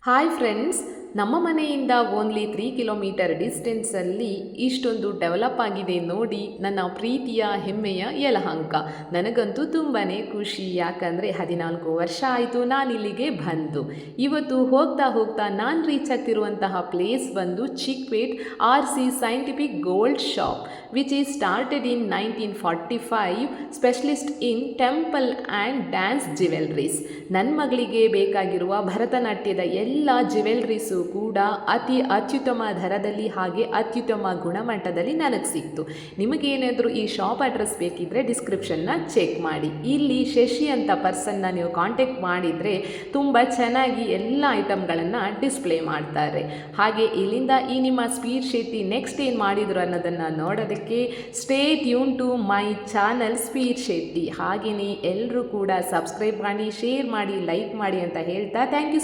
Hi friends, ನಮ್ಮ ಮನೆಯಿಂದ only 3 kilometre ಡಿಸ್ಟೆನ್ಸಲ್ಲಿ ಇಷ್ಟೊಂದು ಡೆವಲಪ್ ಆಗಿದೆ ನೋಡಿ ನನ್ನ ಪ್ರೀತಿಯ ಹೆಮ್ಮೆಯ ಯಲಹಂಕ. ನನಗಂತೂ ತುಂಬಾ ಖುಷಿ, ಯಾಕಂದರೆ 14 ವರ್ಷ ಆಯಿತು ನಾನಿಲ್ಲಿಗೆ ಬಂದು. ಇವತ್ತು ಹೋಗ್ತಾ ಹೋಗ್ತಾ ನಾನು ರೀಚ್ ಆಗ್ತಿರುವಂತಹ ಪ್ಲೇಸ್ ಬಂದು Chickpet RC scientific gold shop, which is started in 1945, specialist in temple and dance jewelleries. ನನ್ನ ಮಗಳಿಗೆ ಬೇಕಾಗಿರುವ ಭರತನಾಟ್ಯದ ಎಲ್ಲ ಜ್ಯುವೆಲ್ರೀಸು ಕೂಡ ಅತಿ ಅತ್ಯುತ್ತಮ ದರದಲ್ಲಿ ಹಾಗೆ ಅತ್ಯುತ್ತಮ ಗುಣಮಟ್ಟದಲ್ಲಿ ನನಗೆ ಸಿಕ್ತು. ನಿಮಗೇನಾದರೂ ಈ ಶಾಪ್ ಅಡ್ರೆಸ್ ಬೇಕಿದ್ದರೆ ಡಿಸ್ಕ್ರಿಪ್ಷನ್ನ ಚೆಕ್ ಮಾಡಿ. ಇಲ್ಲಿ ಶಶಿ ಅಂತ ಪರ್ಸನ್ನ ನೀವು ಕಾಂಟ್ಯಾಕ್ಟ್ ಮಾಡಿದರೆ ತುಂಬ ಚೆನ್ನಾಗಿ ಎಲ್ಲ ಐಟಮ್ಗಳನ್ನು ಡಿಸ್ಪ್ಲೇ ಮಾಡ್ತಾರೆ. ಹಾಗೆ ಇಲ್ಲಿಂದ ಈ ನಿಮ್ಮ ಸ್ಪೀಡ್ ಶೆಟ್ಟಿ ನೆಕ್ಸ್ಟ್ ಏನು ಮಾಡಿದ್ರು ಅನ್ನೋದನ್ನು ನೋಡೋದಕ್ಕೆ stay tune to my channel speed Shetty. ಹಾಗೆಯೇ ಎಲ್ಲರೂ ಕೂಡ ಸಬ್ಸ್ಕ್ರೈಬ್ ಮಾಡಿ, ಶೇರ್ ಮಾಡಿ, ಲೈಕ್ ಮಾಡಿ ಅಂತ ಹೇಳ್ತಾ ಥ್ಯಾಂಕ್ ಯು.